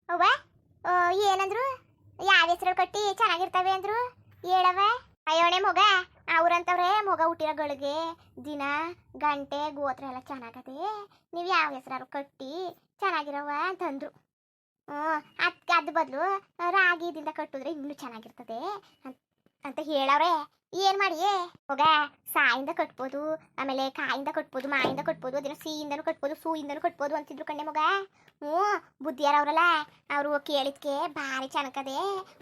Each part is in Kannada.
ಅವ್ವ ಏನಂದ್ರು ಯಾವ ಹೆಸರು ಕಟ್ಟಿ ಚೆನ್ನಾಗಿರ್ತವೆ ಅಂದ್ರು ಹೇಳವ. ಅಯ್ಯೋಣೆ ಮೊಗ ಅವ್ರಂತವ್ರೆ ಮೊಗ ಹುಟ್ಟಿರೋಗಳಿಗೆ ದಿನ ಗಂಟೆ ಗೋತ್ರ ಎಲ್ಲ ಚೆನ್ನಾಗದೆ, ನೀವು ಯಾವ ಹೆಸರು ಕಟ್ಟಿ ಚೆನ್ನಾಗಿರವ ಅಂತಂದ್ರು. ಅದಕ್ಕೆ ಅದ್ ಬದಲು ರಾಗಿದಿಂದ ಕಟ್ಟಿದ್ರೆ ಇನ್ನೂ ಚೆನ್ನಾಗಿರ್ತದೆ ಅಂತ ಹೇಳವ್ರೆ. ಏನ್ ಮಾಡಿಯೇ ಹೋಗ, ಸಾಯಿಂದ ಕಟ್ಬೋದು, ಆಮೇಲೆ ಕಾಯಿಂದ ಕಟ್ಬೋದು, ಮಾಯಿಂದ ಕಟ್ಬೋದು, ಅದೇನೋ ಸಿಯಿಂದನೂ ಕಟ್ಬೋದು, ಸೂಯಿಂದನೂ ಕಟ್ಬೋದು ಅಂತಿದ್ರು ಕಣ್ಣೆ ಮಗ. ಹ್ಞೂ ಬುದ್ಧಿಯಾರ ಅವ್ರಲ್ಲ, ಅವರು ಕೇಳಿದ್ಕೆ ಭಾರಿ ಚೆನ್ನಾಗದೆ,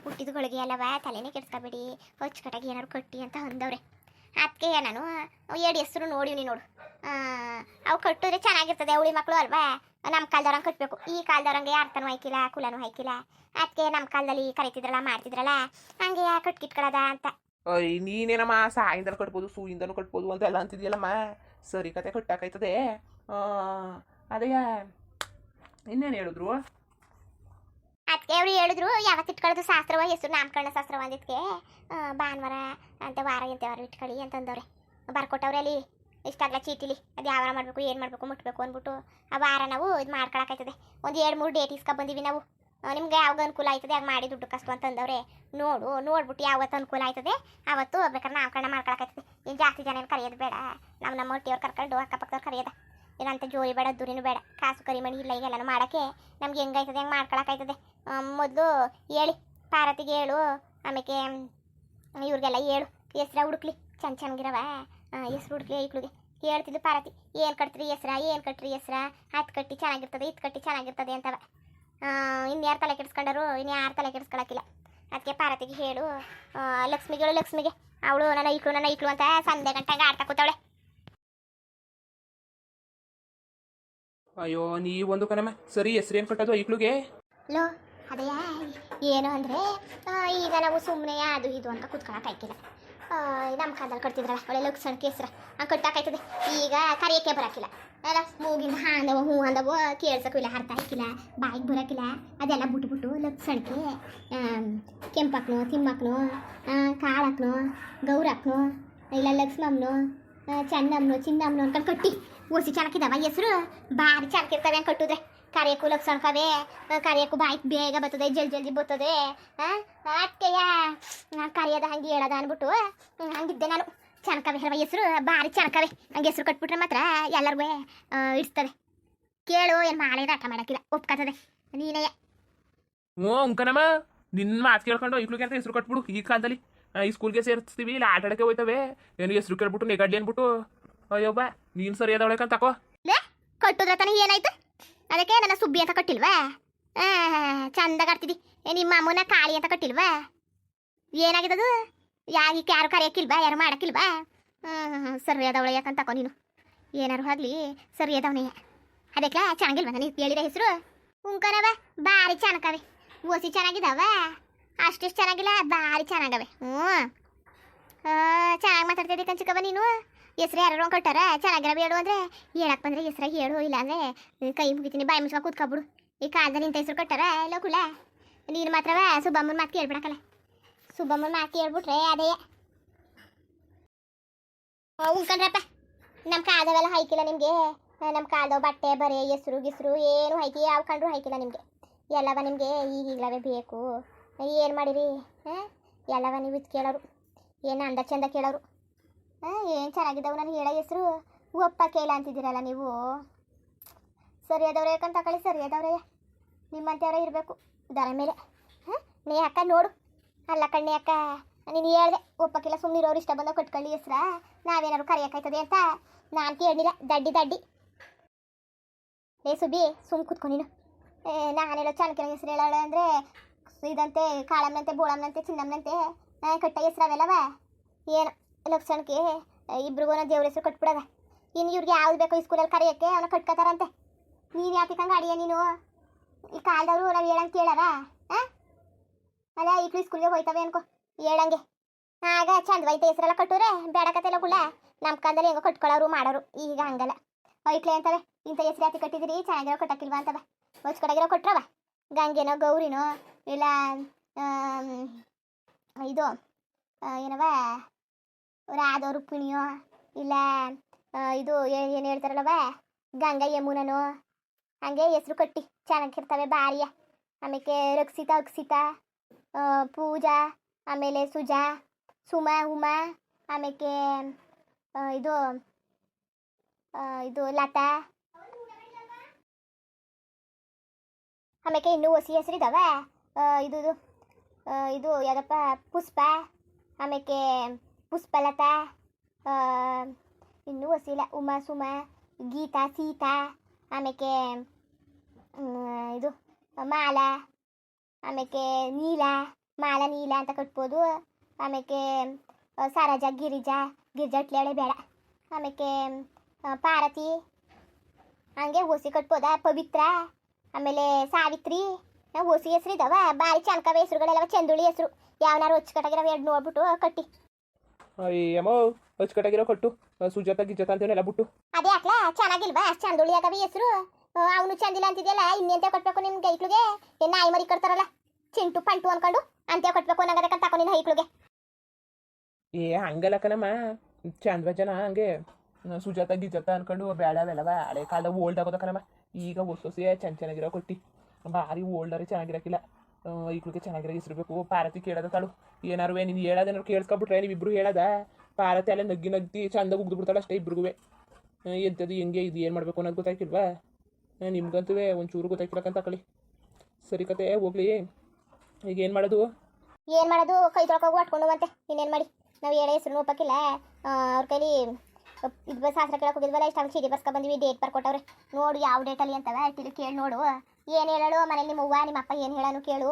ಹುಟ್ಟಿದಗಳಿಗೆ ಅಲ್ಲವ ತಲೆನೇ ಕೆಡ್ಸ್ಕೊಬೇಡಿ, ಅಚ್ಚುಕಟ್ಟಾಗಿ ಏನಾರು ಕಟ್ಟಿ ಅಂತ ಅಂದವ್ರೆ. ಅದಕ್ಕೆ ನಾನು ಎರಡು ಹೆಸರು ನೋಡಿವ್ನಿ ನೋಡು. ಅವು ಕಟ್ಟಿದ್ರೆ ಚೆನ್ನಾಗಿರ್ತದೆ, ಅವಳಿ ಮಕ್ಕಳು ಅಲ್ವಾ, ನಮ್ಮ ಕಾಲದವ್ರಂಗೆ ಕಟ್ಟಬೇಕು. ಈ ಕಾಲದವ್ರಂಗೆ ಅರ್ಥನೂ ಹಾಕಿಲ್ಲ, ಕುಲನೂ ಹಾಕಿಲ್ಲ. ಅದಕ್ಕೆ ನಮ್ಮ ಕಾಲದಲ್ಲಿ ಕರಿತಿದ್ರಲ್ಲ ಮಾಡ್ತಿದ್ರಲ್ಲ ಹಂಗೆ ಕಟ್ಕಿಟ್ಕೊಳ್ಳೋದ ಅಂತ. ನೀನೇನಮ್ಮ ಸಾಯಿಂದನೂ ಕಟ್ಬೋದು, ಸೂಯಿಂದನೂ ಕಟ್ಬೋದು ಅಂತ ಎಲ್ಲ ಅಂತಿದ್ಯಲ್ಲಮ್ಮ. ಸರಿ ಕತೆ ಕಟ್ಟಾಕೈತದೆ. ಅದೇ ಇನ್ನೇನು ಹೇಳಿದ್ರು? ಅದಕ್ಕೆ ಅವ್ರು ಹೇಳಿದ್ರು ಯಾವತ್ತು ಇಟ್ಕೊಳ್ಳೋದು ಶಾಸ್ತ್ರವ, ಹೆಸರು ನಾಮಕರಣ ಶಾಸ್ತ್ರವ ಅಂದಿದ್ಕೆ ಭಾನುವಾರ ಅಂತ ವಾರ ಎಂತವಾರ ಇಟ್ಕೊಳ್ಳಿ ಅಂತಂದವ್ರೆ. ಬರ್ಕೊಟ್ಟವ್ರೆ ಅಲ್ಲಿ ಇಷ್ಟಾಗಲ ಚೀಟಿಲಿ, ಅದು ಯಾವಾರ ಮಾಡಬೇಕು ಏನು ಮಾಡಬೇಕು ಮುಟ್ಬೇಕು ಅಂದ್ಬಿಟ್ಟು ಆ ವಾರ ನಾವು ಇದು ಮಾಡ್ಕೊಳಕಾಯ್ತದೆ. ಒಂದು 2-3 ಡೇಟ್ ಇಸ್ಕೊ ಬಂದಿವಿ ನಾವು. ನಿಮ್ಗೆ ಯಾವಾಗ ಅನುಕೂಲ ಆಯ್ತದೆ ಆಗ ಮಾಡಿ ದುಡ್ಡು ಕಷ್ಟು ಅಂತಂದವ್ರೆ. ನೋಡ್ಬಿಟ್ಟು ಯಾವತ್ತು ಅನುಕೂಲ ಆಯ್ತದೆ ಆವತ್ತು ಬೇಕಾದ್ರೆ ನಾಮಕರಣ ಮಾಡ್ಕೊಳಕಾಯ್ತದೆ. ಏನು ಜಾಸ್ತಿ ಜನ ಕರೆಯೋದು ಬೇಡ, ನಮ್ಮ ಹೊಟ್ಟಿಯವ್ರು ಕರ್ಕೊಂಡು ಅಕ್ಕಪಕ್ಕದವ್ರು ಕರೆಯೋದ, ಏನಂತ ಜೋರಿ ಬೇಡ ದುರಿನೂ ಬೇಡ, ಕಾಸು ಕರಿಮಣಿ ಇಲ್ಲ ಈಗೆಲ್ಲನೂ ಮಾಡೋಕ್ಕೆ ನಮ್ಗೆ ಹೆಂಗಾಯ್ತದೆ ಹೆಂಗೆ ಮಾಡ್ಕೊಳಕಾಯ್ತದೆ. ಮೊದಲು ಹೇಳಿ ಪಾರತಿಗೆ ಹೇಳು, ಆಮೇಲೆ ಇವ್ರಿಗೆಲ್ಲ ಹೇಳು ಹೆಸ್ರ ಹುಡುಕ್ಲಿ ಚೆನ್ನಾಗಿರವ ಹೆಸ್ರು ಹುಡುಕ್ಲಿ ಐಕ್ಳಿಗೆ ಹೇಳ್ತಿದ್ದು ಪಾರತಿ. ಏನು ಕಟ್ತೀರಿ ಹೆಸ್ರ, ಏನು ಕಟ್ಟ್ರಿ ಹೆಸ್ರ, ಅದು ಕಟ್ಟಿ ಚೆನ್ನಾಗಿರ್ತದೆ ಇದು ಕಟ್ಟಿ ಚೆನ್ನಾಗಿರ್ತದೆ ಅಂತವ. ಇನ್ಯಾರು ತಲೆ ಕೆಡಿಸ್ಕೊಂಡರು, ಇನ್ಯಾರು ತಲೆ ಕೆಡಿಸ್ಕೊಳಕ್ಕಿಲ್ಲ. ಅದಕ್ಕೆ ಪಾರತಿಗೆ ಹೇಳು, ಲಕ್ಷ್ಮಿಗೆ ಅವಳು ನನ್ನ ಐಕ್ಳು ಅಂತ ಸಂಧೆ ಗಂಟೆಗೆ ಆಡ್ತಾ ಕೂತವಳೆ. ಅಯ್ಯೋ ನೀವೊಂದು ಕಣಮ್ಮ, ಸರಿ ಹೆಸ್ರು ಏನು ಕಟ್ಟೋದು ಐಕ್ಳಿಗೆ? ಲೋ ಅದೇ ಏನು ಅಂದರೆ ಈಗ ನಾವು ಸುಮ್ಮನೆ ಅದು ಇದು ಅಂತ ಕೂತ್ಕೊಳಕ್ಕಾಯ್ತಿಲ್ಲ. ನಮ್ಮ ಕಾಲದಲ್ಲಿ ಕಟ್ತಿದ್ರಲ್ಲ ಒಳ್ಳೆ ಲಕ್ಷಣಕ್ಕೆ ಹೆಸ್ರ ಹಂಗೆ ಕಟ್ಟಾಕಾಯ್ತದೆ. ಈಗ ಕರೆಯೋಕ್ಕೆ ಬರೋಕ್ಕಿಲ್ಲ ಅಲ್ಲ, ಮೂಗಿಂದ ಹಾಂದವ ಹೂ ಅಂದವ ಕೇಳ್ಸೋಕ್ಕೂ ಇಲ್ಲ, ಅರ್ಥ ಹಾಕಿಲ್ಲ, ಬಾಯಿಗೆ ಬರೋಕ್ಕಿಲ್ಲ. ಅದೆಲ್ಲ ಬಿಟ್ಬಿಟ್ಟು ಲಕ್ಷಣಕ್ಕೆ ಕೆಂಪಕ್ನು ತಿಮ್ಮಕ್ನು ಕಾಳಕ್ನು ಗೌರಕ್ನು ಇಲ್ಲ ಲಕ್ಷ್ಮಮ್ಮನು ಚೆನ್ನಮ್ಮನು ಚಿನ್ನಮ್ಮನು ಅನ್ಕೊಂಡು ಕಟ್ಟಿ ಓಸಿ ಚೆನ್ನಾಗಿದ್ದಾವ ಹೆಸ್ರು, ಭಾರಿ ಚೆನ್ನಾಗಿರ್ತವೆ ಹಂಗೆ ಕಟ್ಟಿದ್ರೆ. ಕರಿಯಕ್ಕೂ ಲಕ್ಷಣಕವೇ, ಕರಿಯಕ್ಕೂ ಬಾಯಿಗೆ ಬೇಗ ಬರ್ತದೆ, ಜಲ್ದಿ ಬರ್ತದೆ. ಅದಕ್ಕೆಯ ಕರಿಯೋದ ಹಂಗೆ ಹೇಳೋದ ಅಂದ್ಬಿಟ್ಟು ಹಂಗಿದ್ದೆ ನಾನು. ಚೆನ್ನಾಗವೆ ಹೇಳುವ ಹೆಸರು, ಭಾರಿ ಚೆನ್ನಾಗವೆ. ಹಂಗೆ ಹೆಸರು ಕಟ್ಬಿಟ್ರೆ ಮಾತ್ರ ಎಲ್ಲರಿಗೂ ಇಡ್ಸ್ತದೆ. ಕೇಳು, ಏನು ಮಾಳೆ ಆಟ ಮಾಡೋಕ್ಕಿಲ್ಲ, ಒಪ್ಕೊತದೆ ನೀನೇ. ಹ್ಞೂ ಅಂಕನಮ್ಮ, ನಿನ್ನ ಮಾತು ಕೇಳ್ಕೊಂಡು ಐಕ್ಳಿಗೆ ಅಂತ ಹೆಸರು ಕಟ್ಬಿಡು. ಈ ಕಾಲದಲ್ಲಿ ಈ ಸ್ಕೂಲ್ಗೆ ಸೇರಿಸ್ತೀವಿ, ಇಲ್ಲ ಆಟ ಆಡೋಕ್ಕೆ ಹೋಯ್ತವೆ, ಏನು ಹೆಸರು ಕೇಳ್ಬಿಟ್ಟು ನೆಗಡ್ಲಿ ಅಂದ್ಬಿಟ್ಟು ಅಯ್ಯೋಬ್ಬ ನೀನು ಸರಿಯಾದವಳೆ ತಕೋ. ಲೇ ಕಟ್ಟುದ್ರೆ ತಾನೇ ಏನಾಯ್ತು? ಅದಕ್ಕೆ ನನ್ನ ಸುಬ್ಬಿ ಅಂತ ಕಟ್ಟಿಲ್ವಾ? ಚಂದಾಗ ಆಡ್ತಿದ್ದಿ. ನಿಮ್ಮ ಅಮ್ಮನ ಕಾಳಿ ಅಂತ ಕಟ್ಟಿಲ್ವಾ? ಏನಾಗಿದ್ದದು? ಯಾರು ಕರೆಯೋಕ್ಕಿಲ್ವಾ, ಯಾರು ಮಾಡೋಕ್ಕಿಲ್ವಾ? ಸರಿಯಾದವಳೆ ಯಾಕಂತ ತಕೋ ನೀನು. ಏನಾರು ಆಗಲಿ ಸರಿಯಾದವನೇ. ಅದಕ್ಕೆ ಚೆನ್ನಾಗಿಲ್ವ ನನಗೆ ಹೇಳಿದ ಹೆಸರು? ಉಂಕನವ ಭಾರಿ ಚೆನ್ನಾಗವೆ, ಓಸಿ ಚೆನ್ನಾಗಿದ್ದಾವ, ಅಷ್ಟಿಷ್ಟು ಚೆನ್ನಾಗಿಲ್ಲ, ಭಾರಿ ಚೆನ್ನಾಗವೆ. ಚೆನ್ನಾಗಿ ಮಾತಾಡ್ತಿದ್ದೆ ಕಂಚಿಕವ ನೀನು. ಹೆಸ್ರು ಯಾರು ಕಟ್ಟಾರ ಚೆನ್ನಾಗಿರೋ ಹೇಳು ಅಂದರೆ ಹೇಳಕ್ಕೆ ಬಂದರೆ ಹೆಸ್ರಾಗಿ ಹೇಳು, ಇಲ್ಲ ಅಂದರೆ ಕೈ ಮುಗಿತೀನಿ ಬಾಯಿ ಮುಚ್ಕೊಂಡು ಕೂತ್ಕೊಬಿಡು. ಈ ಕಾಲದಲ್ಲಿ ಇಂಥ ಹೆಸ್ರು ಕಟ್ಟಾರ ಇಲ್ಲ ಕುಲ. ನೀನು ಮಾತ್ರವ ಸುಬ್ಬಮ್ಮನ ಮಾತು ಕೇಳ್ಬಿಡಕ್ಕಲ್ಲ, ಸುಬ್ಬಮ್ಮನ ಮಾತು ಕೇಳ್ಬಿಟ್ರೆ ಅದೇ ಉಂಕಂಡ್ರಪ್ಪ. ನಮ್ಮ ಕಾಲದವೆಲ್ಲ ಹೈಕಿಲ್ಲ ನಿಮಗೆ, ನಮ್ಮ ಕಾಲದವು ಬಟ್ಟೆ ಬರೆ ಹೆಸ್ರು ಗಿಸ್ರು ಏನು ಹೈಕಿ ಯಾವ ಕಂಡ್ರು ಹೈಕಿಲ್ಲ ನಿಮಗೆ. ಎಲ್ಲವ ನಿಮಗೆ ಈಗಲವೇ ಬೇಕು. ಏನು ಮಾಡಿರಿ ಎಲ್ಲವ ನೀವು ಇದು ಕೇಳೋರು, ಏನು ಅಂದ ಚಂದ ಕೇಳೋರು. ಏನು ಚೆನ್ನಾಗಿದ್ದಾವೆ ನಾನು ಹೇಳೋ ಹೆಸರು ಒಪ್ಪ ಕೇಳ ಅಂತಿದ್ದೀರಲ್ಲ ನೀವು. ಸರಿಯಾದವ್ರೆ ಯಾಕಂತ ತಗೊಳ್ಳಿ, ಸರಿಯಾದವ್ರೆ ನಿಮ್ಮಂತೆಯವರೇ ಇರಬೇಕು ದರ ಮೇಲೆ. ನೀ ಅಕ್ಕ ನೋಡು, ಅಲ್ಲ ಕಣ್ಣೆ ಅಕ್ಕ ನೀನು ಹೇಳ್ದೆ ಒಪ್ಪಕ್ಕಿಲ್ಲ, ಸುಮ್ಮನಿರೋರು ಇಷ್ಟ ಬಂದವು ಕಟ್ಕೊಳ್ಳಿ ಹೆಸ್ರ, ನಾವೇನಾದ್ರು ಕರೆಯೋಕ್ಕಾಯ್ತದೆ ಅಂತ ನಾನು ಕೇಳಲಿಲ್ಲ. ದಡ್ಡಿ ಸುಬ್ಬಿ ಸುಮ್ಮ ಕೂತ್ಕೊ ನೀನು. ನಾನೆಲ್ಲೋ ಚೆನ್ನಾಗಿರೋ ಹೆಸ್ರು ಹೇಳೋಳೆ ಅಂದರೆ ಇದಂತೆ ಕಾಳಮ್ಮನಂತೆ ಬೋಳಮ್ಮನಂತೆ ಚಿನ್ನಮ್ಮನಂತೆ ಕಟ್ಟ ಹೆಸ್ರು ಅವೆಲ್ಲವ. ಏನು ಲಕ್ಷಣಕ್ಕೆ ಇಬ್ರಿಗೂ ದೇವ್ರ ಹೆಸರು ಕಟ್ಬಿಡದ. ಇನ್ನು ಇವ್ರಿಗೆ ಯಾವ್ದು ಬೇಕೋ ಈ ಸ್ಕೂಲಲ್ಲಿ ಕರೆಯೋಕ್ಕೆ ಅವನ ಕಟ್ಕೋತಾರಂತೆ. ನೀನು ಯಾಕೆ ಹಂಗೆ ಅಡಿಯ ನೀನು? ಈ ಕಾಲದವರು ನಾವು ಹೇಳಂಗೆ ಕೇಳಾರ? ಅಲ್ಲ ಈಕ್ಳು ಸ್ಕೂಲ್ಗೆ ಹೋಯ್ತವೆ ಅನ್ಕೋ ಹೇಳಂಗೆ, ಆಗ ಚಂದವೈತೆ ಹೆಸರೆಲ್ಲ ಕಟ್ಟೋರೆ ಬೇಡಕತ್ತೆಲ್ಲ ಕುಳ್ಳ. ನಮ್ಮ ಕಾಲದಲ್ಲಿ ಹೆಂಗೋ ಕಟ್ಕೊಳ್ಳೋರು ಮಾಡೋರು, ಈಗ ಹಂಗಲ್ಲ. ಐಕ್ಳೆ ಅಂತವೆ ಇಂಥ ಹೆಸ್ರು ಯಾಕೆ ಕಟ್ಟಿದಿರಿ, ಚೆನ್ನಾಗಿರೋ ಕಟ್ಟಕ್ಕಿಲ್ವಾ ಅಂತವ. ಹೊಚ್ಕಡಾಗಿರೋ ಕೊಟ್ರವ, ಗಂಗೆನೋ ಗೌರಿನೋ ಇಲ್ಲ ಇದು ಏನವ ರಾಧೋ ರುಕ್ಮಿಣಿಯೋ ಇಲ್ಲ ಇದು ಏನು ಹೇಳ್ತಾರಲ್ಲವ ಗಂಗಾ ಯಮುನನೋ, ಹಂಗೆ ಹೆಸ್ರು ಕಟ್ಟಿ ಚೆನ್ನಾಗಿರ್ತವೆ ಭಾರಿಯ. ಆಮೇಲೆ ರಕ್ಷಿತಾ ಅಕ್ಷಿತಾ ಪೂಜಾ ಆಮೇಲೆ ಸುಜಾ ಸುಮಾ ಉಮಾ ಆಮೇಲೆ ಇದು ಇದು ಲತಾ ಆಮೇಲೆ ಇನ್ನೂ ಹೊಸಿ ಹೆಸರಿದಾವೆ ಇದು ಇದು ಇದು ಯಾವುದಪ್ಪ ಪುಷ್ಪ ಆಮೇಲೆ ಪುಷ್ಪಲತಾ ಆ, ಇನ್ನೂ ಹೊಸಿಲ್ಲ ಉಮಾ ಸುಮಾ ಗೀತಾ ಸೀತಾ ಆಮೇಲೆ ಇದು ಮಾಲಾ ಆಮೇಲೆ ನೀಲ ಮಾಲಾ ನೀಲ ಅಂತ ಕಟ್ಬೋದು ಆಮೇಲೆ ಸರೋಜ ಗಿರಿಜಾ ಗಿರಿಜಾ ಇಟ್ಲೇಳೆ ಬೇಡ ಆಮೇಲೆ ಪಾರ್ವತಿ ಹಂಗೆ ಹೊಸಿ ಕಟ್ಬೋದಾ ಪವಿತ್ರ ಆಮೇಲೆ ಸಾವಿತ್ರಿ ಹೊಸಿ ಹೆಸ್ರು ಇದಾವ ಭಾರಿ ಚನ್ಕವ ಹೆಸ್ರುಗಳೆಲ್ಲ ಚಂದುಳಿ ಹೆಸ್ರು ಯಾವನಾರು ಹೊಚ್ಕಟ್ಟಾಗಿರೋ ಎರಡು ನೋಡ್ಬಿಟ್ಟು ಕಟ್ಟಿ ಅಯ್ಯಮ್ಮೋ ಅಚ್ಚುಕಟ್ಟಾಗಿರೋ ಕಟ್ಟು ಸುಜಾತ ಗಿಜಾತ ಅಂತೇನೆಲ್ಲ ಬಿಟ್ಟು ಅದೇ ಹಾಕ್ಲಾ ಚೆನ್ನಾಗಿಲ್ವಾ ಅಷ್ಟು ಚಂದುಳಿ ಆಗವ ಹೆಸ್ರು ಅವನು ಚಂದಿಲ್ಲ ಅಂತಿದೆಯಲ್ಲ ಇನ್ನೆಂತ ಕಟ್ಬೇಕು ನಿಮ್ಗೆ ಐಕ್ಳಿಗೆ ಏನು ನಾಯಿ ಮರಿ ಕಟ್ತಾರಲ್ಲ ಚಿಂಟು ಪಂಟು ಅನ್ಕೊಂಡು ಅಂತ ಕಟ್ಬೇಕು ಅನ್ನೋದಕ್ಕೆ ತಕೊ ನಿನ್ನ ಐಕ್ಳಿಗೆ ಏ ಹಂಗಲ್ಲ ಕಣಮ್ಮ ಚಂದ್ರ ಜನ ಹಂಗೆ ಸುಜಾತ ಗಿಜಾತ ಅನ್ಕೊಂಡು ಬೇಡ ಅವೆಲ್ಲವ ಹಳೆ ಕಾಲದಾಗ ಓಲ್ಡ್ ಆಗೋದ ಕಣಮ್ಮ ಈಗ ಹೊಸೊಸೆ ಚೆನ್ನಾಗಿರೋ ಕೊಟ್ಟಿ ಭಾರಿ ಓಲ್ಡರೇ ಚೆನ್ನಾಗಿರಕ್ಕಿಲ್ಲ ಈಗ್ಳಿಗೆ ಚೆನ್ನಾಗಿರೋ ಹೆಸರು ಪಾರತಿ ಕೇಳೋದ ತಾಳು ಏನಾರು ನೀನು ಹೇಳೋದೇನಾರು ಕೇಳಿಸ್ಕೊಬಿಟ್ರೆ ನೀವಿಬ್ರು ಹೇಳದ ಪಾರತಿ ಅಲ್ಲೇ ನಗ್ಗಿ ನಗ್ಗಿ ಚಂದ ಉಗ್ದು ಬಿಡ್ತಾಳೆ ಅಷ್ಟೇ ಇಬ್ರಿಗೂ ಎಂಥದ್ದು ಹೆಂಗೆ ಇದು ಏನು ಮಾಡಬೇಕು ಅನ್ನೋದು ಗೊತ್ತಾಯ್ತಿಲ್ವಾ ನಿಮ್ಗಂತೂ ಒಂಚೂರು ಗೊತ್ತಾಯ್ತಿರಕ್ಕಂತ ತಕೊಳ್ಳಿ ಸರಿ ಕತೆ ಹೋಗ್ಲಿ ಈಗ ಏನು ಮಾಡೋದು ಕೈ ತೊಳ್ಕೋಗಿ ಹೊಟ್ಕೊಂಡು ಬಂತೆ ಇನ್ನೇನು ಮಾಡಿ ನಾವು ಹೇಳೋ ಹೆಸ್ರು ಒಪ್ಪಕ್ಕಿಲ್ಲ ಅವ್ರ ಕೈಲಿ ಇದು ಶಾಸ್ತ್ರ ಕೇಳಕ್ಕೆ ಹೋಗಿದ್ವಲ್ಲ ಇಷ್ಟ ಚೀಟಿ ಬರ್ಸ್ಕೊ ಬಂದ್ವಿ ಡೇಟ್ ಬರ್ಕೊಟ್ಟವ್ರೆ ನೋಡು ಯಾವ ಡೇಟಲ್ಲಿ ಅಂತವ ತಿಳಿ ಕೇಳಿ ನೋಡು ಏನು ಹೇಳೋಳು ಮನೇಲಿ ನಿಮ್ಮ ಅವ್ವ ನಿಮ್ಮ ಅಪ್ಪ ಏನು ಹೇಳೋನು ಕೇಳು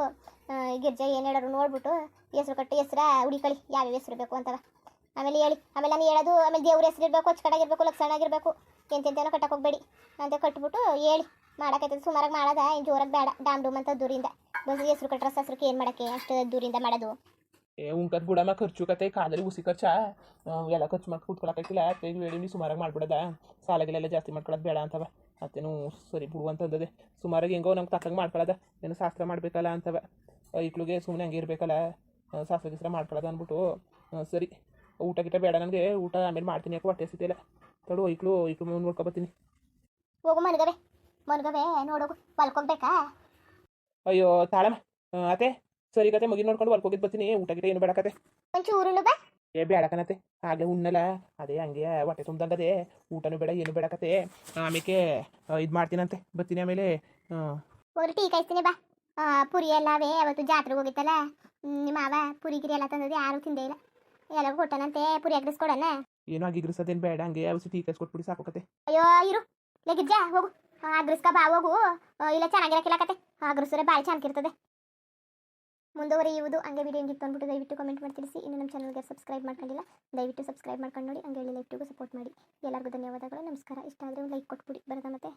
ಗಿರ್ಜಾ ಏನು ಹೇಳೋರು ನೋಡ್ಬಿಟ್ಟು ಹೆಸ್ರು ಕಟ್ಟಿ ಹೆಸ್ರ ಹುಡಿಕಳಿ ಯಾವ್ಯಾವ ಹೆಸ್ರು ಬೇಕು ಅಂತವ ಆಮೇಲೆ ಹೇಳಿ ಆಮೇಲೆ ನಾನು ಹೇಳೋದು ಆಮೇಲೆ ದೇವ್ರ ಹೆಸ್ರು ಇರಬೇಕು ಅಚ್ಚುಕಟ್ಟಾಗಿರ್ಬೇಕು ಲಕ್ಷಣ ಆಗಿರಬೇಕು ಎಂತೆಂತೇನೋ ಕಟ್ಟಕ್ಕೆ ಹೋಗ್ಬೇಡಿ ಅಂತ ಕಟ್ಬಿಟ್ಟು ಹೇಳಿ ಮಾಡೋಕೈತದ ಸುಮಾರಾಗಿ ಮಾಡೋದ ಏನು ಜೋರಾಗಿ ಬೇಡ ಡಾಮ್ ಡೂಮ್ ಅಂತ ದೂರಿಂದ ಬಸ್ ಹೆಸ್ರು ಕಟ್ಟರೆ ಸಸ್ರಕ್ಕೆ ಏನು ಮಾಡೋಕ್ಕೆ ಅಷ್ಟು ದೂರಿಂದ ಮಾಡೋದು ಉಂಕತ್ ಬಿಡಮ್ಮ ಖರ್ಚು ಕತೆ ಕಾಲದಲ್ಲಿ ಉಸಿ ಖರ್ಚಾ ಎಲ್ಲ ಖರ್ಚು ಮಾಡಿ ಕೂತ್ಕೊಳಕ್ಕಾಗಿಲ್ಲ ಹೇಳಿ ನೀವು ಸುಮಾರಾಗಿ ಮಾಡ್ಬಿಡೋದ ಸಾಲಗಳೆಲ್ಲ ಜಾಸ್ತಿ ಮಾಡ್ಕೊಳ್ಳೋದು ಬೇಡ ಅಂತವ ಮತ್ತೇನು ಸರಿ ಬಿಡು ಅಂತಂದದೆ ಸುಮಾರಾಗಿ ಹೆಂಗೋ ನಮ್ಗೆ ತಕ್ಕಂಗೆ ಮಾಡ್ಕೊಳ್ಳೋದ ಏನು ಶಾಸ್ತ್ರ ಮಾಡಬೇಕಲ್ಲ ಅಂತವ ಈಕ್ಳಿಗೆ ಸುಮ್ಮನೆ ಹಂಗೆ ಇರಬೇಕಲ್ಲ ಶಾಸ್ತ್ರ ಗಿಸ್ತ್ರ ಮಾಡ್ಕೊಳ್ಳೋದು ಅಂದ್ಬಿಟ್ಟು ಸರಿ ಊಟ ಗಿಟ ಬೇಡ ನನಗೆ ಊಟ ಆಮೇಲೆ ಮಾಡ್ತೀನಿ ಯಾಕೆ ಹೊಟ್ಟೆ ಸಿಗ್ತಿಲ್ಲ ತಡು ಈಕ್ಳು ನೋಡ್ಕೊಬತ್ತೀನಿ ಹೋಗು ಮನ್ಗವೆ ನೋಡೋಗು ಹೊಲ್ಕೊಬೇಕಾ ಅಯ್ಯೋ ತಾಳಮ್ಮ ಅತ್ತೆ ಸರಿ ಕತೆ ಮಗಿ ನೋಡ್ಕೊಂಡು ಹೊಲ್ಕೋಗಿದ್ದು ಬರ್ತೀನಿ ಊಟ ಗಿಟ ಏನು ಬೇಡಕತೆ ಒಂಚೂರು ಬಾ ಏ ಬೇಡಕನತ್ತೆ ಆಗಲೇ ಉಣ್ಣಲ್ಲ ಅದೇ ಹಂಗೆ ಹೊಟ್ಟೆ ತುಂಬ್ದಂಗದೆ ಊಟನೂ ಬೇಡ ಏನು ಬೇಡಕತೆ ಆಮೇಲೆ ಇದು ಮಾಡ್ತೀನಂತೆ ಬರ್ತೀನಿ ಆಮೇಲೆ ಹೋಗ್ರಿ ಟೀ ಕಾಯಿಸ್ತೀನಿ ಬಾ ಪುರಿ ಎಲ್ಲವೇ ಅವತ್ತು ಜಾತ್ರೆಗೆ ಹೋಗಿತ್ತಲ್ಲ ನಿಮ್ಮ ಮಾವ ಪುರಿ ಗಿರಿ ಎಲ್ಲ ತಂದದ್ದು ಯಾರು ತಿಂದೇ ಇಲ್ಲ ಎಲ್ಲರಿಗೂ ಕೊಟ್ಟನಂತೆ ಪುರಿ ಅಗ್ರಿಸ್ಕೊಡಣ ಏನೋ ಆಗಿಗ್ರಿಸೋದೇನು ಬೇಡ ಹಂಗೆ ಅವತ್ತು ಟೀ ಕಾಯಿಸ್ಕೊಟ್ಬಿಡಿ ಸಾಕೋಕತೆ ಅಯ್ಯೋ ಇರು ಲೆಗಿಜ್ಜಾ ಹೋಗು ಅಗ್ರಿಸ್ಕ ಬಾ ಹೋಗು ಇಲ್ಲ ಚೆನ್ನಾಗಿರಕ್ಕಿಲ್ಲ ಕತೆ ಅಗ್ರಿಸ್ರೆ ಭಾರಿ ಚೆನ್ನಾಗಿರ್ತದೆ ಮುಂದುವರಿಯುವುದು ಹಂಗೆ ವಿಡಿಯೋ ಹೆಂಗಿತ್ತು ಅಂದ್ಬಿಟ್ಟು ದಯವಿಟ್ಟು ಕಮೆಂಟ್ ಮಾಡಿ ತಿಳಿಸಿ ಇನ್ನು ನಮ್ಮ ಚಾನಲ್ಗೆ ಸಬ್ಸ್ಕ್ರೈಬ್ ಮಾಡ್ಕೊಂಡಿಲ್ಲ ದಯವಿಟ್ಟು ಸಬ್ಸ್ಕ್ರೈಬ್ ಮಾಡ್ಕೊಂಡು ನೋಡಿ ಹಂಗೆ ಹೇಳಿ ಲೈಕ್ಟಿಗೂ ಸಪೋರ್ಟ್ ಮಾಡಿ ಎಲ್ಲರಿಗೂ ಧನ್ಯವಾದಗಳು ನಮಸ್ಕಾರ ಇಷ್ಟ ಆದರೆ ಒಂದು ಲೈಕ್ ಕೊಟ್ಬಿಡಿ ಬರೋದ ಮತ್ತೆ